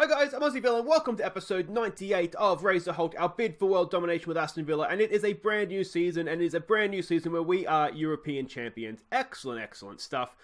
Hi guys, I'm Aussie Villa and welcome to episode 98 of Raise the Holte, our bid for world domination with Aston Villa, and it is a brand new season, and it is a brand new season where we are European champions. Excellent stuff.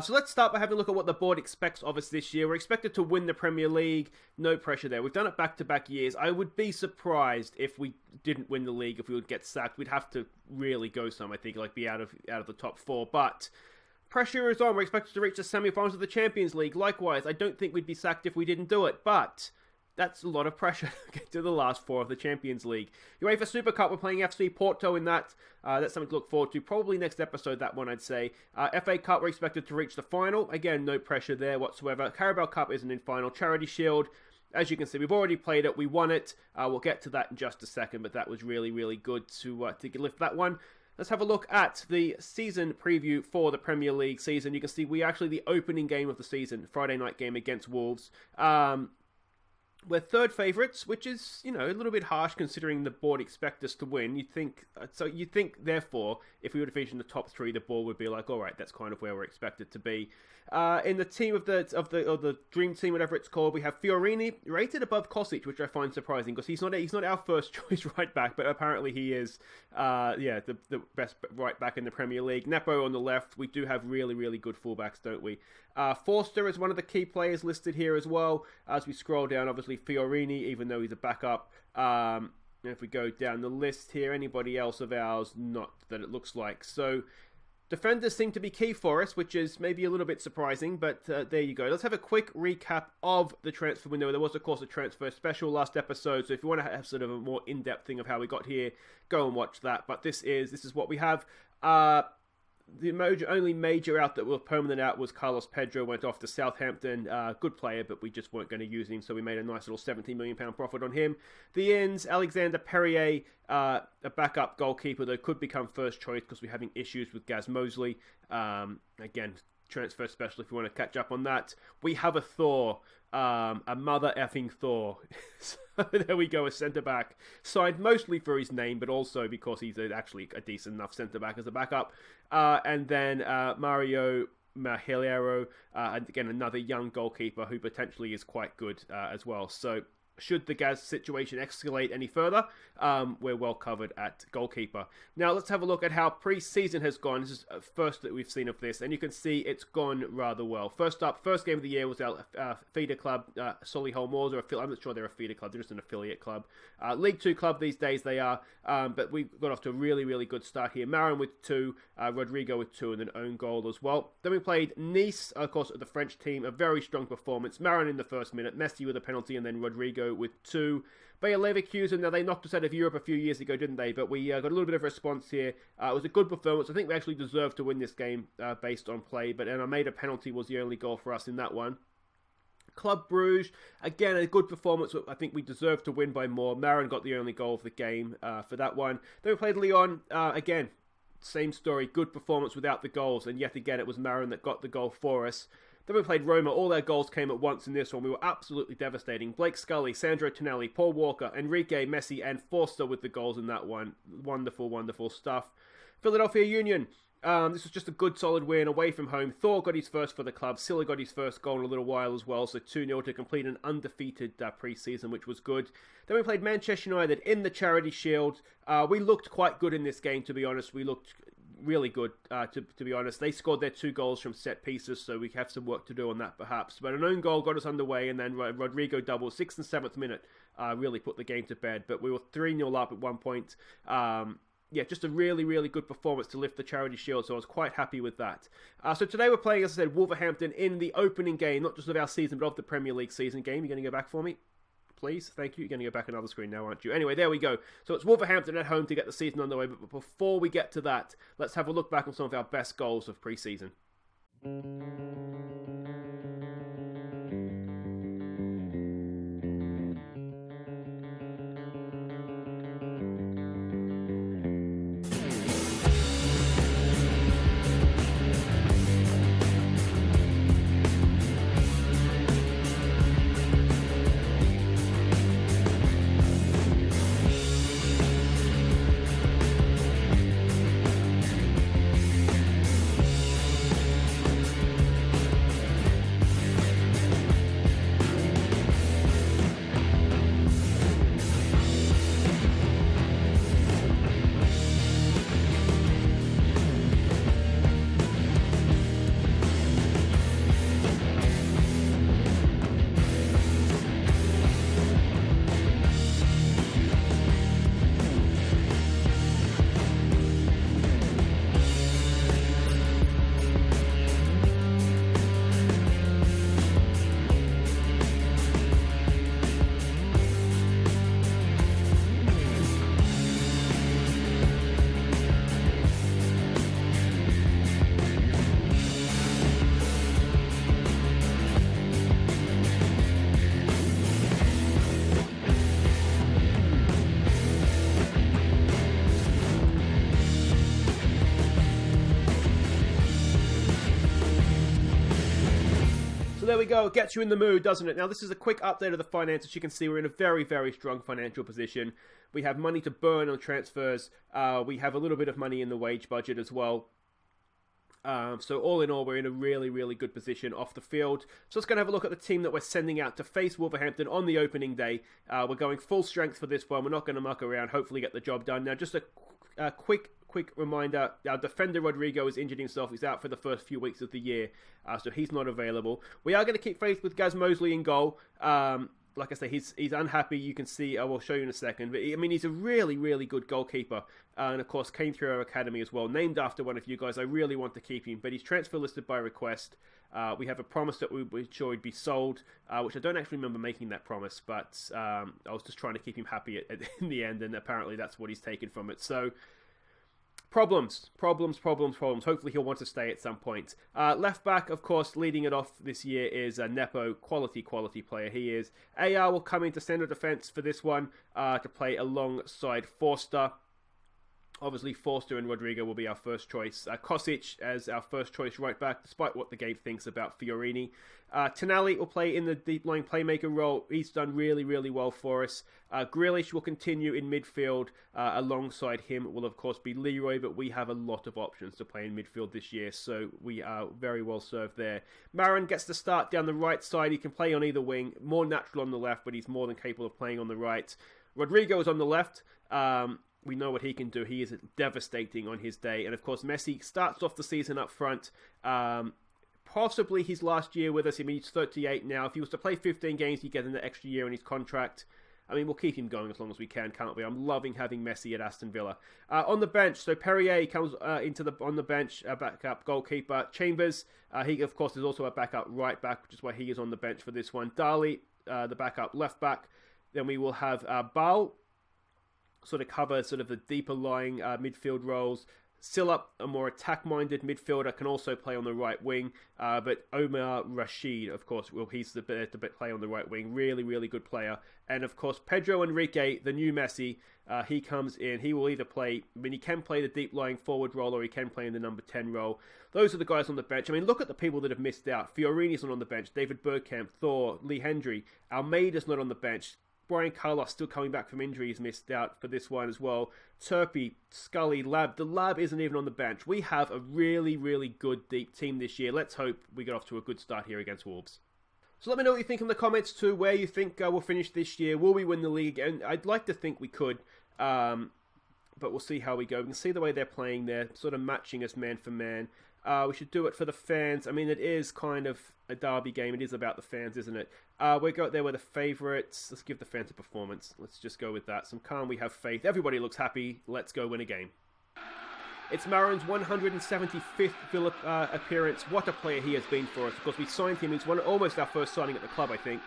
So let's start by having a look at what the board expects of us this year. We're expected to win the Premier League, no pressure there. We've done it back-to-back years. I would be surprised if we didn't win the league, if we would get sacked. We'd have to really go some, I think, like be out of the top four, but pressure is on. We're expected to reach the semi-finals of the Champions League. Likewise, I don't think we'd be sacked if we didn't do it, but that's a lot of pressure to get to the last four of the Champions League. UEFA Super Cup, we're playing FC Porto in that. That's something to look forward to. Probably next episode, that one, I'd say. FA Cup, we're expected to reach the final. Again, no pressure there whatsoever. Carabao Cup isn't in final. Charity Shield, as you can see, we've already played it. We won it. We'll get to that in just a second, but that was really good to lift that one. Let's have a look at the season preview for the Premier League season. You can see we actually the opening game of the season, Friday night game against Wolves. We're third favourites, which is, a little bit harsh considering the board expect us to win. You'd think, therefore, if we were to finish in the top three, the board would be like, all right, that's kind of where we're expected to be. In the team of the dream team, whatever it's called, we have Fiorini rated above Kosic, which I find surprising because he's not our first choice right back, but apparently he is, the best right back in the Premier League. Nepo on the left. We do have really good fullbacks, don't we? Forster is one of the key players listed here as well. As we scroll down, obviously Fiorini, even though he's a backup. If we go down the list here, anybody else of ours, not that it looks like. So defenders seem to be key for us, which is maybe a little bit surprising, but there you go. Let's have a quick recap of the transfer window. There was, of course, a transfer special last episode, so if you want to have sort of a more in-depth thing of how we got here, go and watch that. But this is what we have. The only major out that was permanent out was Carlos Pedro, went off to Southampton. Good player, but we just weren't going to use him, so we made a nice little £17 million profit on him. The ins, Alexander Perrier, a backup goalkeeper that could become first choice because we're having issues with Gaz Mosley. Again, transfer special if you want to catch up on that. We have a Thor, a mother effing Thor. So there we go, a centre-back. Signed mostly for his name, but also because he's actually a decent enough centre-back as a backup. And then Mario Mahilero, and again, another young goalkeeper who potentially is quite good as well. So should the Gaz situation escalate any further, we're well covered at goalkeeper. Now let's have a look at how pre-season has gone. This is first that we've seen of this, and you can see it's gone rather well. First game of the year was our feeder club, Solihull Moors, I'm not sure they're a feeder club, they're just an affiliate club. League 2 club these days they are, but we got off to a really good start here. Marin with 2, Rodrigo with 2, and an own goal as well. Then we played Nice, of course, the French team, a very strong performance. Marin in the first minute, Messi with a penalty, and then Rodrigo with 2. Bayer Leverkusen, now they knocked us out of Europe a few years ago, didn't they? But we got a little bit of a response here. It was a good performance. I think we actually deserved to win this game based on play, but I made a penalty was the only goal for us in that one. Club Bruges, again, a good performance. I think we deserved to win by more. Marin got the only goal of the game for that one. Then we played Lyon, again, same story, good performance without the goals, and yet again it was Marin that got the goal for us. Then we played Roma. All their goals came at once in this one. We were absolutely devastating. Blake Scully, Sandro Tonali, Paul Walker, Enrique, Messi, and Forster with the goals in that one. Wonderful stuff. Philadelphia Union. This was just a good, solid win away from home. Thor got his first for the club. Silla got his first goal in a little while as well. So 2-0 to complete an undefeated pre-season, which was good. Then we played Manchester United in the Charity Shield. We looked quite good in this game, to be honest. We looked really good, to be honest. They scored their 2 goals from set pieces, so we have some work to do on that perhaps. But an own goal got us underway, and then Rodrigo double, 6th and 7th minute, really put the game to bed. But we were 3-0 up at one point. Just a really good performance to lift the Charity Shield, so I was quite happy with that. So today we're playing, as I said, Wolverhampton in the opening game, not just of our season, but of the Premier League season game. You're going to go back for me? Please, thank you. You're going to go back another screen now, aren't you? Anyway, there we go. So it's Wolverhampton at home to get the season underway, but before we get to that, let's have a look back on some of our best goals of pre-season. So there we go. It gets you in the mood, doesn't it? Now, this is a quick update of the finances. You can see we're in a very, very strong financial position. We have money to burn on transfers. We have a little bit of money in the wage budget as well. So all in all, we're in a really, really good position off the field. So let's go and have a look at the team that we're sending out to face Wolverhampton on the opening day. We're going full strength for this one. We're not going to muck around. Hopefully get the job done. Now, just a quick reminder, our defender Rodrigo has injured himself. He's out for the first few weeks of the year, so he's not available. We are going to keep faith with Gaz Mosley in goal. Like I say, he's unhappy. You can see, I will show you in a second. But I mean, he's a really, really good goalkeeper. And of course, came through our academy as well. Named after one of you guys. I really want to keep him. But he's transfer listed by request. We have a promise that we're sure he'd be sold, which I don't actually remember making that promise. But I was just trying to keep him happy in the end. And apparently that's what he's taken from it. So problems. Hopefully he'll want to stay at some point. Left back, of course, leading it off this year is Nepo, quality player he is. AR will come into centre defence for this one to play alongside Forster. Obviously, Forster and Rodrigo will be our first choice. Kosic as our first choice right back, despite what the game thinks about Fiorini. Tonali will play in the deep-lying playmaker role. He's done really, really well for us. Grealish will continue in midfield. Alongside him will, of course, be Leroy, but we have a lot of options to play in midfield this year, so we are very well served there. Marin gets to start down the right side. He can play on either wing. More natural on the left, but he's more than capable of playing on the right. Rodrigo is on the left. We know what he can do. He is devastating on his day. And of course, Messi starts off the season up front. Possibly his last year with us. I mean, he's 38 now. If he was to play 15 games, he'd get an extra year in his contract. I mean, we'll keep him going as long as we can, can't we? I'm loving having Messi at Aston Villa. On the bench, so Perrier comes on the bench, backup goalkeeper. Chambers, he of course is also a backup right back, which is why he is on the bench for this one. Dali, the backup left back. Then we will have Bal, sort of cover sort of the deeper lying midfield roles. Sillup, a more attack-minded midfielder, can also play on the right wing. But Omar Rashid, of course, he's the better play on the right wing. Really, really good player. And of course, Pedro Enrique, the new Messi, he comes in. He will either play, I mean, he can play the deep-lying forward role or he can play in the number 10 role. Those are the guys on the bench. I mean, look at the people that have missed out. Fiorini's not on the bench. David Bergkamp, Thor, Lee Hendry. Almeida's not on the bench. Brian Carlos still coming back from injury. He's missed out for this one as well. Turpey, Scully, Lab. The Lab isn't even on the bench. We have a really, really good deep team this year. Let's hope we get off to a good start here against Wolves. So let me know what you think in the comments too, where you think we'll finish this year. Will we win the league again? I'd like to think we could, but we'll see how we go. We can see the way they're playing. They're sort of matching us man for man. We should do it for the fans. I mean, it is kind of a derby game. It is about the fans, isn't it? We go there with the favourites. Let's give the fans a performance. Let's just go with that. Some calm, we have faith. Everybody looks happy. Let's go win a game. It's Marin's 175th Villa appearance. What a player he has been for us. Of course, we signed him. He's almost our first signing at the club, I think.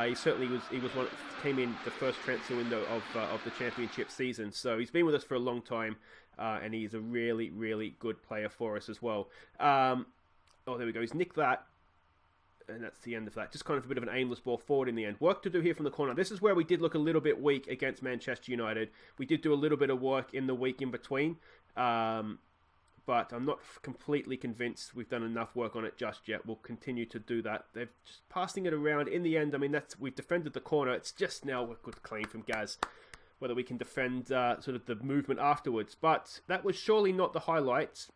He certainly was. He was one. Came in the first transfer window of the championship season. So he's been with us for a long time, and he's a really, really good player for us as well. Oh, there we go. He's nicked that, and that's the end of that. Just kind of a bit of an aimless ball forward in the end. Work to do here from the corner. This is where we did look a little bit weak against Manchester United. We did do a little bit of work in the week in between. But I'm not completely convinced we've done enough work on it just yet. We'll continue to do that. They're just passing it around. In the end, I mean, we've defended the corner. It's just now a good claim from Gaz, whether we can defend sort of the movement afterwards. But that was surely not the highlight.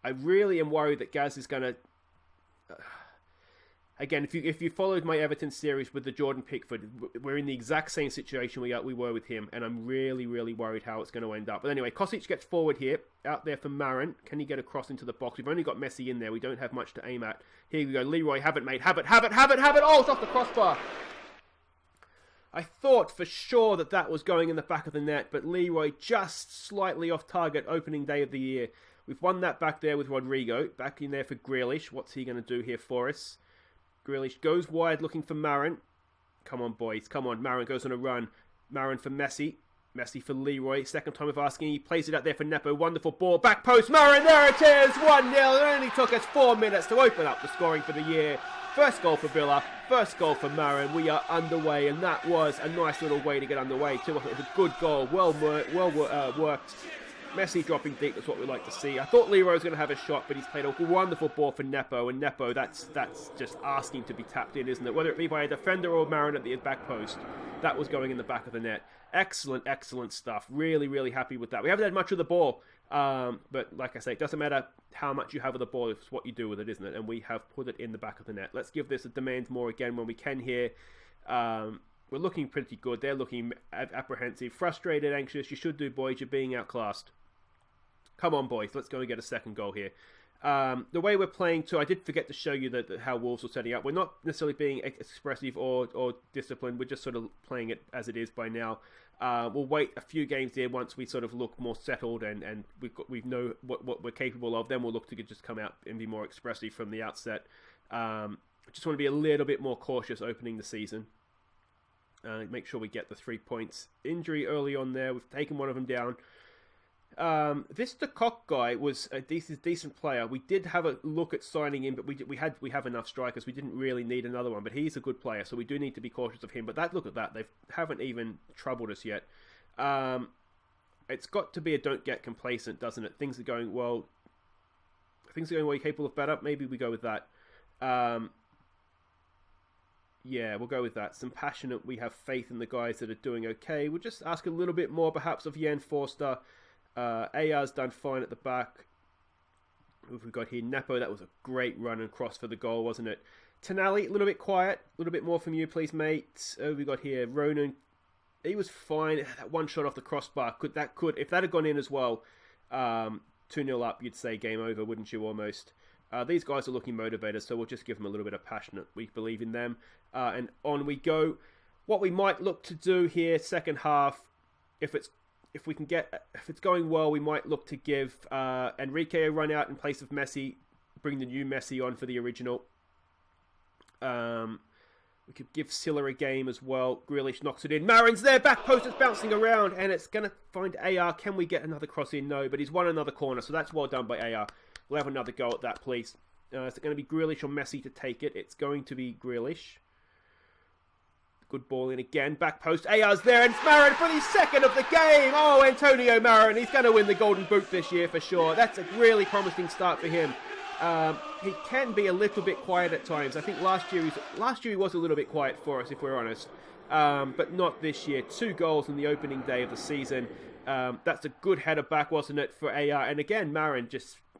I really am worried that Gaz is going to... Again, if you followed my Everton series with the Jordan Pickford, we're in the exact same situation we were with him, and I'm really, really worried how it's going to end up. But anyway, Kosic gets forward here, out there for Marin. Can he get across into the box? We've only got Messi in there. We don't have much to aim at. Here we go. Leroy, have it, mate. Have it. Oh, it's off the crossbar. I thought for sure that was going in the back of the net, but Leroy just slightly off target opening day of the year. We've won that back there with Rodrigo. Back in there for Grealish. What's he going to do here for us? Grealish goes wide looking for Marin. Come on, boys. Come on. Marin goes on a run. Marin for Messi. Messi for Leroy. Second time of asking. He plays it out there for Nepo. Wonderful ball. Back post. Marin. There it is. 1-0. It only took us 4 minutes to open up the scoring for the year. First goal for Villa. First goal for Marin. We are underway. And that was a nice little way to get underway too. It was a good goal. Well worked. Messi dropping deep, that's what we like to see. I thought Leroy was going to have a shot, but he's played a wonderful ball for Nepo, and Nepo, that's just asking to be tapped in, isn't it? Whether it be by a defender or Marin at the back post, that was going in the back of the net. Excellent, excellent stuff. Really, really happy with that. We haven't had much of the ball, but like I say, it doesn't matter how much you have of the ball, it's what you do with it, isn't it? And we have put it in the back of the net. Let's give this a demand more again when we can here. We're looking pretty good. They're looking apprehensive, frustrated, anxious. You should do, boys. You're being outclassed. Come on, boys. Let's go and get a second goal here. The way we're playing, too, I did forget to show you how Wolves are setting up. We're not necessarily being expressive or disciplined. We're just sort of playing it as it is by now. We'll wait a few games here once we sort of look more settled and we know what we're capable of. Then we'll look to just come out and be more expressive from the outset. I just want to be a little bit more cautious opening the season. Make sure we get the 3 points. Injury early on there. We've taken one of them down. This DeCock guy was a decent player. We did have a look at signing him, but we have enough strikers. We didn't really need another one, but he's a good player, so we do need to be cautious of him. But look at that. They haven't even troubled us yet. It's got to be a don't get complacent, doesn't it? Things are going well. Things are going well. You're capable of better. Maybe we go with that. Yeah, we'll go with that. Some passionate, we have faith in the guys that are doing okay. We'll just ask a little bit more, perhaps, of Jan Forster. AR's done fine at the back. Who have we got here? Nepo, that was a great run and cross for the goal, wasn't it? Tonali, a little bit quiet. A little bit more from you, please, mate. We got here Ronan. He was fine. That one shot off the crossbar. If that had gone in as well, 2-0 up, you'd say game over, wouldn't you, almost? These guys are looking motivated, so we'll just give them a little bit of passionate. We believe in them. And on we go. What we might look to do here, second half, if it's going well, we might look to give Enrique a run out in place of Messi, bring the new Messi on for the original. We could give Silla a game as well. Grealish knocks it in. Marin's there, back post is bouncing around, and it's going to find AR. Can we get another cross in? No, but he's won another corner, so that's well done by AR. We'll have another go at that, please. Is it going to be Grealish or Messi to take it? It's going to be Grealish. Good ball in again. Back post. AR's there, and it's Marin for the second of the game. Oh, Antonio Marin. He's going to win the Golden Boot this year for sure. That's a really promising start for him. He can be a little bit quiet at times. I think last year he was a little bit quiet for us, if we're honest. But not this year. 2 goals on the opening day of the season. That's a good header back, wasn't it, for AR? And again, Marin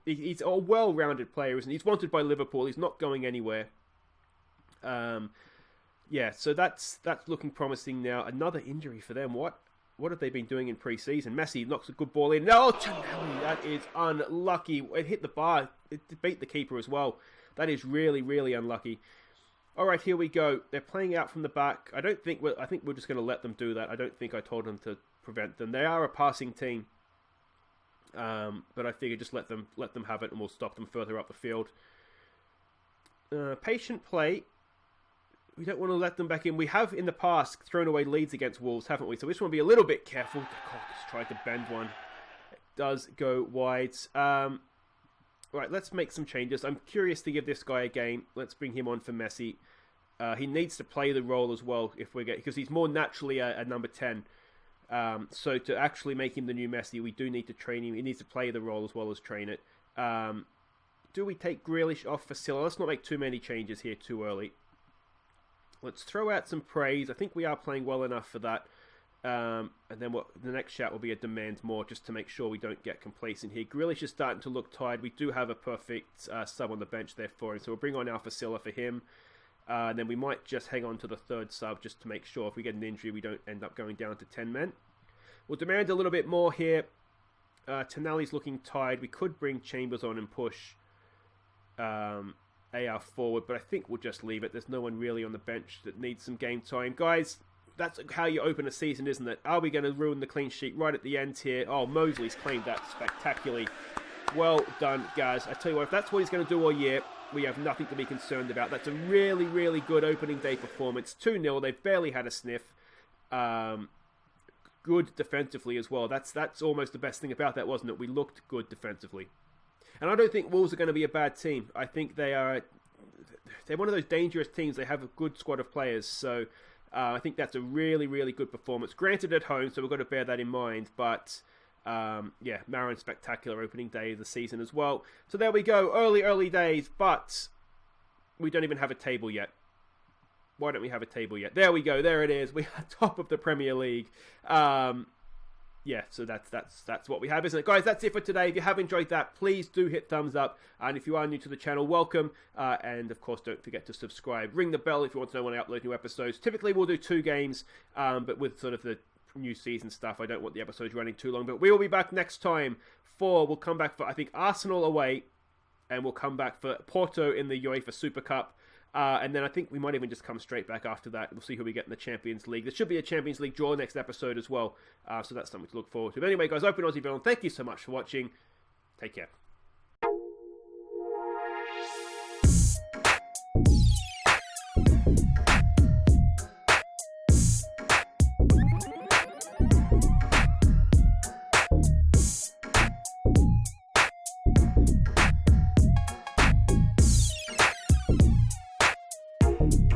he's a well-rounded player, isn't he? He's wanted by Liverpool. He's not going anywhere. Yeah, so that's looking promising now. Another injury for them. What have they been doing in pre-season? Messi knocks a good ball in. No, Tonali, that is unlucky. It hit the bar. It beat the keeper as well. That is really, really unlucky. All right, here we go. They're playing out from the back. I think we're just going to let them do that. I don't think I told them to prevent them. They are a passing team. But I figure just let them have it, and we'll stop them further up the field. Patient play. We don't want to let them back in. We have in the past thrown away leads against Wolves, haven't we? So we just want to be a little bit careful. Just tried to bend one. It does go wide. Right, let's make some changes. I'm curious to give this guy a game. Let's bring him on for Messi. He needs to play the role as well because he's more naturally a number 10. So to actually make him the new Messi, we do need to train him. He needs to play the role as well as train it. Do we take Grealish off for Silla? Let's not make too many changes here too early. Let's throw out some praise. I think we are playing well enough for that. And then the next shout will be a demand more, just to make sure we don't get complacent here. Grealish is starting to look tired. We do have a perfect sub on the bench there for him. So we'll bring on Alpha Silla for him. And then we might just hang on to the third sub just to make sure if we get an injury, we don't end up going down to 10 men. We'll demand a little bit more here. Tonali's looking tired. We could bring Chambers on and push AR forward, but I think we'll just leave it. There's no one really on the bench that needs some game time. Guys, that's how you open a season, isn't it? Are we going to ruin the clean sheet right at the end here? Oh, Mosley's claimed that spectacularly. Well done, guys. I tell you what, if that's what he's going to do all year, we have nothing to be concerned about. That's a really, really good opening day performance. 2-0. They've barely had a sniff. Good defensively as well. That's almost the best thing about that, wasn't it? We looked good defensively. And I don't think Wolves are going to be a bad team. I think they're one of those dangerous teams. They have a good squad of players. So I think that's a really, really good performance. Granted at home, so we've got to bear that in mind. But Yeah, Marouan's spectacular opening day of the season as well. So there we go, early days, but we don't even have a table yet. Why don't we have a table yet? There we go, there it is. We are top of the Premier League. Yeah, so that's what we have, isn't it? Guys, that's it for today. If you have enjoyed that, please do hit thumbs up. And if you are new to the channel, welcome. And of course, don't forget to subscribe. Ring the bell if you want to know when I upload new episodes. Typically, we'll do 2 games, but with sort of the new season stuff, I don't want the episodes running too long. But we will be back next time we'll come back for, I think, Arsenal away. And we'll come back for Porto in the UEFA Super Cup. And then I think we might even just come straight back after that. We'll see who we get in the Champions League. There should be a Champions League draw next episode as well. So that's something to look forward to. But anyway, guys, Open Aussie Villain, thank you so much for watching. Take care.